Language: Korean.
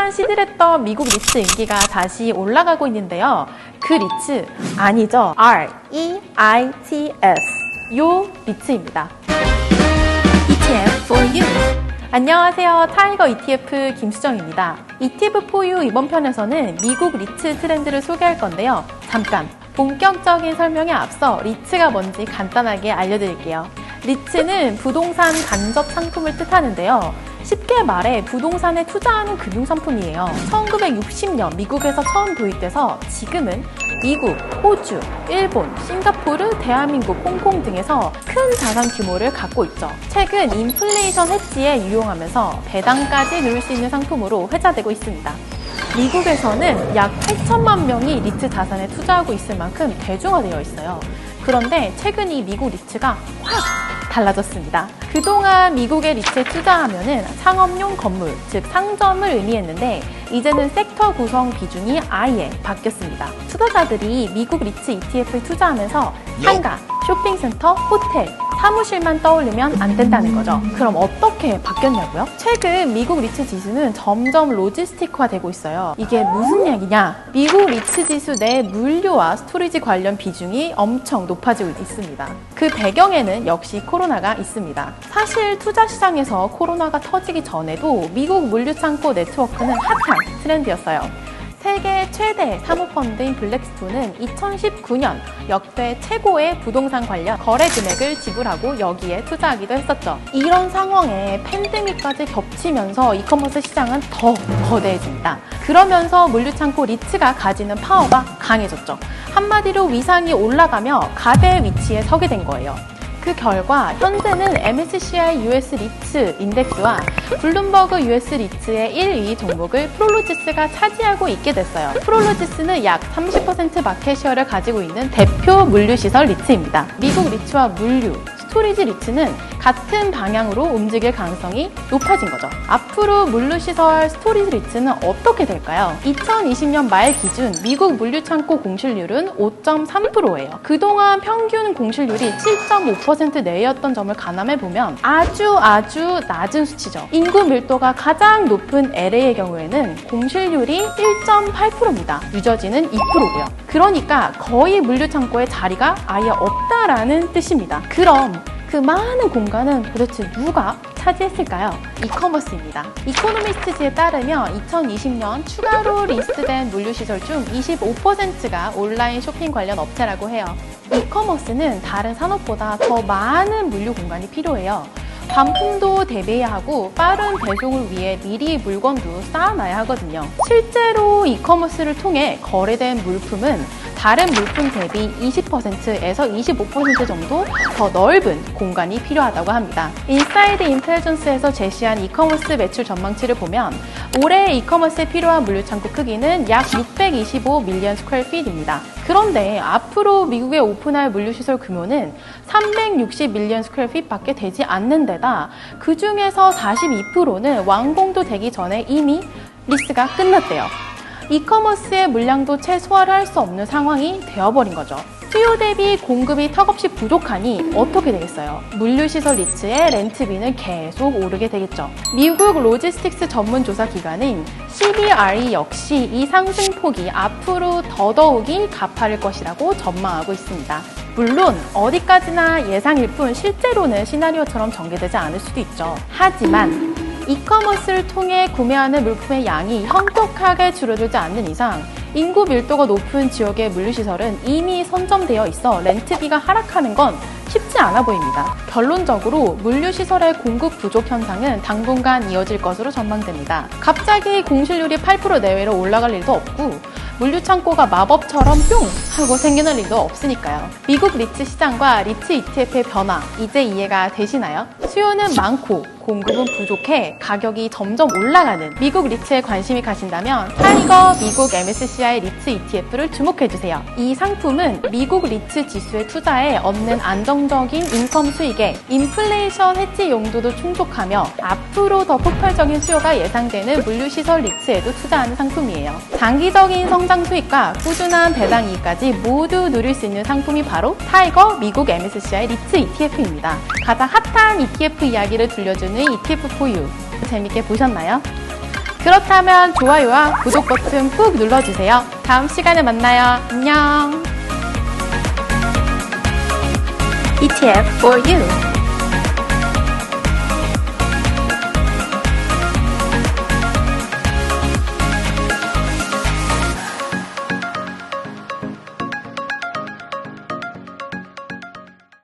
한동안 시들했던 미국 리츠 인기가 다시 올라가고 있는데요. 그 리츠 아니죠. REITs 요 리츠입니다. ETF for you. 안녕하세요. 타이거 ETF 김수정입니다. ETF for you 이번 편에서는 미국 리츠 트렌드를 소개할 건데요. 잠깐 본격적인 설명에 앞서 리츠가 뭔지 간단하게 알려드릴게요. 리츠는 부동산 간접 상품을 뜻하는데요. 쉽게 말해 부동산에 투자하는 금융상품이에요. 1960년 미국에서 처음 도입돼서 지금은 미국, 호주, 일본, 싱가포르, 대한민국, 홍콩 등에서 큰 자산 규모를 갖고 있죠. 최근 인플레이션 해지에 유용하면서 배당까지 누릴 수 있는 상품으로 회자되고 있습니다. 미국에서는 약 8천만 명이 리츠 자산에 투자하고 있을 만큼 대중화되어 있어요. 그런데 최근 이 미국 리츠가 확 달라졌습니다. 그동안 미국의 리츠에 투자하면은 상업용 건물, 즉 상점을 의미했는데 이제는 섹터 구성 비중이 아예 바뀌었습니다. 투자자들이 미국 리츠 ETF에 투자하면서 상가, 쇼핑센터, 호텔, 사무실만 떠올리면 안 된다는 거죠. 그럼 어떻게 바뀌었냐고요? 최근 미국 리츠 지수는 점점 로지스틱화되고 있어요. 이게 무슨 얘기냐? 미국 리츠 지수 내 물류와 스토리지 관련 비중이 엄청 높아지고 있습니다. 그 배경에는 역시 코로나가 있습니다. 사실 투자 시장에서 코로나가 터지기 전에도 미국 물류창고 네트워크는 핫한 트렌드였어요. 세계 최대 사모펀드인 블랙스톤은 2019년 역대 최고의 부동산 관련 거래 금액을 지불하고 여기에 투자하기도 했었죠. 이런 상황에 팬데믹까지 겹치면서 이커머스 시장은 더 거대해집니다. 그러면서 물류창고 리츠가 가지는 파워가 강해졌죠. 한마디로 위상이 올라가며 가대의 위치에 서게 된 거예요. 그 결과 현재는 MSCI US 리츠 인덱스와 블룸버그 US 리츠의 1위 종목을 프롤로지스가 차지하고 있게 됐어요. 프롤로지스는 약 30% 마켓시어를 가지고 있는 대표 물류시설 리츠입니다. 미국 리츠와 물류, 스토리지 리츠는 같은 방향으로 움직일 가능성이 높아진 거죠. 앞으로 물류시설 스토리지 리츠는 어떻게 될까요? 2020년 말 기준 미국 물류창고 공실률은 5.3%예요. 그동안 평균 공실률이 7.5% 내였던 점을 감안해보면 아주 낮은 수치죠. 인구 밀도가 가장 높은 LA의 경우에는 공실률이 1.8%입니다. 뉴저지는 2%고요. 그러니까 거의 물류창고에 자리가 아예 없다라는 뜻입니다. 그럼 그 많은 공간은 도대체 누가 차지했을까요? 이커머스입니다. 이코노미스트지에 따르면 2020년 추가로 리스트된 물류시설 중 25%가 온라인 쇼핑 관련 업체라고 해요. 이커머스는 다른 산업보다 더 많은 물류 공간이 필요해요. 반품도 대비해야 하고 빠른 배송을 위해 미리 물건도 쌓아놔야 하거든요. 실제로 이커머스를 통해 거래된 물품은 다른 물품 대비 20%에서 25% 정도 더 넓은 공간이 필요하다고 합니다. 인사이드 인텔리전스에서 제시한 이커머스 매출 전망치를 보면 올해 이커머스에 필요한 물류창고 크기는 약 625 밀리언 스퀘어핏입니다. 그런데 앞으로 미국에 오픈할 물류시설 규모는 360 밀리언 스퀘어핏 밖에 되지 않는 데다 그 중에서 42%는 완공도 되기 전에 이미 리스가 끝났대요. 이커머스의 물량도 최소화를 할 수 없는 상황이 되어버린 거죠. 수요 대비 공급이 턱없이 부족하니 어떻게 되겠어요? 물류시설 리츠의 렌트비는 계속 오르게 되겠죠. 미국 로지스틱스 전문 조사 기관인 CBRE 역시 이 상승폭이 앞으로 더더욱이 가파를 것이라고 전망하고 있습니다. 물론 어디까지나 예상일 뿐 실제로는 시나리오처럼 전개되지 않을 수도 있죠. 하지만 이커머스를 통해 구매하는 물품의 양이 현격하게 줄어들지 않는 이상 인구 밀도가 높은 지역의 물류시설은 이미 선점되어 있어 렌트비가 하락하는 건 쉽지 않아 보입니다. 결론적으로 물류시설의 공급 부족 현상은 당분간 이어질 것으로 전망됩니다. 갑자기 공실률이 8% 내외로 올라갈 일도 없고 물류창고가 마법처럼 뿅 하고 생기는 일도 없으니까요. 미국 리츠 시장과 리츠 ETF의 변화 이제 이해가 되시나요? 수요는 많고 공급은 부족해 가격이 점점 올라가는 미국 리츠에 관심이 가신다면 타이거 미국 MSCI 리츠 ETF를 주목해주세요. 이 상품은 미국 리츠 지수에 투자해 얻는 안정적인 인컴 수익에 인플레이션 해지 용도도 충족하며 앞으로 더 폭발적인 수요가 예상되는 물류시설 리츠에도 투자하는 상품이에요. 장기적인 성장 수익과 꾸준한 배당 이익까지 모두 누릴 수 있는 상품이 바로 타이거 미국 MSCI 리츠 ETF입니다. 가장 핫한 ETF 이야기를 들려주는 ETF4U 재밌게 보셨나요? 그렇다면 좋아요와 구독 버튼 꾹 눌러주세요. 다음 시간에 만나요. 안녕. ETF for you.